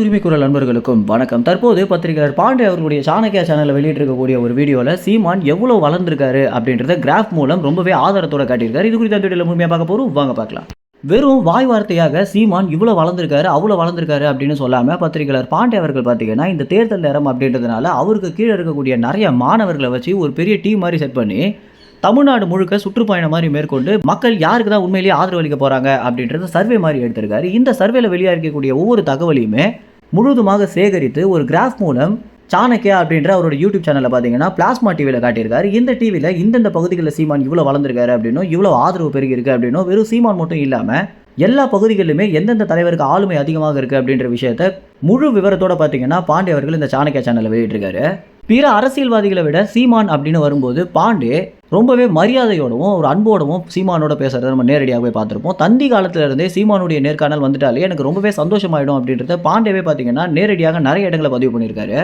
உரிமை குரல் நண்பர்களுக்கும் வணக்கம். தற்போது பத்திரிகையாளர் பாண்டே அவர்களுடைய சாணக்கியா சேனலில் வெளியிட்டிருக்கக்கூடிய ஒரு வீடியோவில் சீமான் எவ்வளோ வளர்ந்திருக்காரு அப்படின்றத கிராஃப் மூலம் ரொம்பவே ஆதாரத்தோட காட்டியிருக்காரு. இது குறித்த வீடியோவில் முழுமையாக பார்க்க போகிறோம், வாங்க பார்க்கலாம். வெறும் வாய் வார்த்தையாக சீமான் இவ்வளோ வளர்ந்திருக்காரு அவ்வளோ வளர்ந்திருக்காரு அப்படின்னு சொல்லாமல் பத்திரிகையாளர் பாண்டே அவர்கள் பார்த்தீங்கன்னா இந்த தேர்தல் நேரம் அப்படின்றதுனால அவருக்கு கீழே இருக்கக்கூடிய நிறைய மாணவர்களை வச்சு ஒரு பெரிய டீம் மாதிரி செட் பண்ணி தமிழ்நாடு முழுக்க சுற்றுப்பயணம் மாதிரி மேற்கொண்டு மக்கள் யாருக்கு தான் உண்மையிலேயே ஆதரவு அளிக்க போகிறாங்க அப்படின்றது சர்வே மாதிரி எடுத்திருக்காரு. இந்த சர்வேல வெளியாக இருக்கக்கூடிய ஒவ்வொரு தகவலையுமே முழுவதுமாக சேகரித்து ஒரு கிராஃப் மூலம் சாணக்கியா அப்படின்ற அவரோட யூடியூப் சேனலில் பார்த்தீங்கன்னா பிளாஸ்மா டிவியில் காட்டியிருக்காரு. இந்த டிவியில் இந்தந்த பகுதிகளில் சீமான் இவ்வளோ வளர்ந்துருக்காரு அப்படின்னும் இவ்வளோ ஆதரவு பெருகிருக்கு அப்படின்னும் வெறும் சீமான் மட்டும் இல்லாமல் எல்லா பகுதிகளிலுமே எந்தெந்த தலைவருக்கு ஆளுமை அதிகமாக இருக்குது அப்படின்ற விஷயத்த முழு விவரத்தோடு பார்த்தீங்கன்னா பாண்டே அவர்கள் இந்த சாணக்கியா சேனலில் வெளியிட்டிருக்காரு. பிற அரசியல்வாதிகளை விட சீமான் அப்படின்னு வரும்போது பாண்டே ரொம்பவே மரியாதையோடவும் ஒரு அன்போடவும் சீமானோட பேசுறதை நம்ம நேரடியாகவே பார்த்துருப்போம். தந்தி காலத்துல இருந்தே சீமானுடைய நேர்காணல் வந்துட்டாலே எனக்கு ரொம்பவே சந்தோஷமாயிடும் அப்படின்றத பாண்டேவே பார்த்தீங்கன்னா நேரடியாக நிறைய இடங்களை பதிவு பண்ணியிருக்காரு.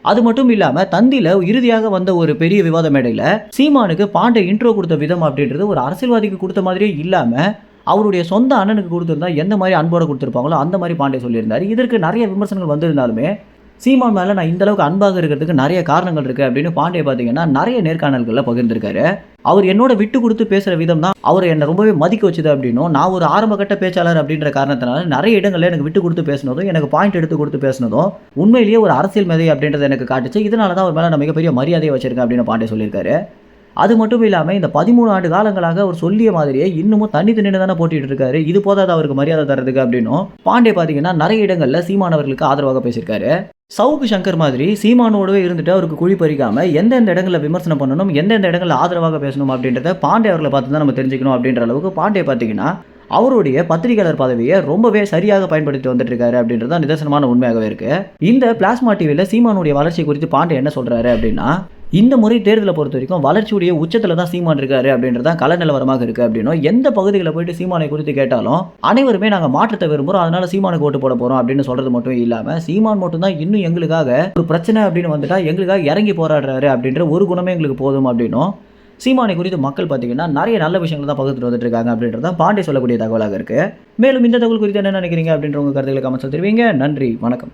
அது மட்டும் இல்லாமல் தந்தியில் இறுதியாக வந்த ஒரு பெரிய விவாத மேடையில் சீமானுக்கு பாண்டே இன்ட்ரோ கொடுத்த விதம் அப்படின்றது ஒரு அரசியல்வாதிக்கு கொடுத்த மாதிரியே இல்லாமல் அவருடைய சொந்த அண்ணனுக்கு கொடுத்துருந்தா எந்த மாதிரி அன்போடு கொடுத்துருப்பாங்களோ அந்த மாதிரி பாண்டே சொல்லியிருந்தார். இதற்கு நிறைய விமர்சனங்கள் வந்திருந்தாலுமே சீமான் மேலே நான் இந்த அளவுக்கு அன்பாக இருக்கிறதுக்கு நிறைய காரணங்கள் இருக்குது அப்படின்னு பாண்டே பார்த்தீங்கன்னா நிறைய நேர்காணல்களில் பகிர்ந்திருக்காரு. அவர் என்னோட விட்டு கொடுத்து பேசுகிற விதம் தான் அவரை என்னை ரொம்பவே மதிக்க வச்சுது அப்படின்னும், நான் ஒரு ஆரம்பகட்ட பேச்சாளர் அப்படின்ற காரணத்தினால நிறைய இடங்களில் எனக்கு விட்டு கொடுத்து பேசினதும் எனக்கு பாயிண்ட் எடுத்து கொடுத்து பேசினதும் உண்மையிலேயே ஒரு அரசியல் மேதை அப்படின்றத எனக்கு காட்டுச்சு. இதனால தான் அவர் மேலே நான் மிகப்பெரிய மரியாதையை வச்சிருக்கேன் அப்படின்னு பாண்டே சொல்லியிருக்காரு. அது மட்டும் இல்லாமல் இந்த 13 ஆண்டு காலங்களாக அவர் சொல்லிய மாதிரியே இன்னமும் தண்ணி தின்னு தானே போட்டிட்டு இருக்காரு, இது போதாது அவருக்கு மரியாதை தரதுக்கு அப்படின்னும் பாண்டே பார்த்தீங்கன்னா நிறைய இடங்களில் சீமானவர்களுக்கு ஆதரவாக பேசியிருக்காரு. சவுக்கு சங்கர் மாதிரி சீமானோடவே இருந்துட்டு அவருக்கு குழி பறிக்காம எந்தெந்த இடங்களில் விமர்சனம் பண்ணணும், எந்தெந்த இடங்களில் ஆதரவாக பேசணும் அப்படின்றத பாண்டே அவர்களை பார்த்து தான் நம்ம தெரிஞ்சுக்கணும் அப்படின்ற அளவுக்கு பாண்டே பார்த்தீங்கன்னா அவருடைய பத்திரிகையாளர் பதவியை ரொம்பவே சரியாக பயன்படுத்தி வந்துட்டு இருக்காரு அப்படின்றது நிதர்சனமான உண்மையாகவே இருக்கு. இந்த பிளாஸ்மா டிவியில் சீமானுடைய வளர்ச்சி குறித்து பாண்டே என்ன சொல்றாரு அப்படின்னா, இந்த முறை தேர்தலை பொறுத்த வரைக்கும் வளர்ச்சியுடைய உச்சத்தில் தான் சீமான் இருக்காரு அப்படின்றதான் கள நிலவரமாக இருக்குது அப்படின்னும், எந்த பகுதிகளில் போயிட்டு சீமானை குறித்து கேட்டாலும் அனைவருமே நாங்கள் மாற்றத்தை விரும்புகிறோம், அதனால சீமானுக்கு ஓட்டு போட போகிறோம் அப்படின்னு சொல்கிறது மட்டும் இல்லாமல் சீமான் மட்டும் தான் இன்னும் எங்களுக்காக ஒரு பிரச்சனை அப்படின்னு வந்துட்டா எங்களுக்காக இறங்கி போராடுறாரு அப்படின்ற ஒரு குணமே எங்களுக்கு போதும் அப்படின்னும் சீமானை குறித்து மக்கள் பார்த்தீங்கன்னா நிறைய நல்ல விஷயங்கள் தான் பகிர்ந்து வந்துட்டு இருக்காங்க அப்படின்றத பாண்டே சொல்லக்கூடிய தகவலாக இருக்குது. மேலும் இந்த தகவல் குறித்து என்ன நினைக்கிறீங்க அப்படின்ற உங்கள் கருத்துக்களை கமெண்ட்ஸ் தெரிவிங்க. நன்றி, வணக்கம்.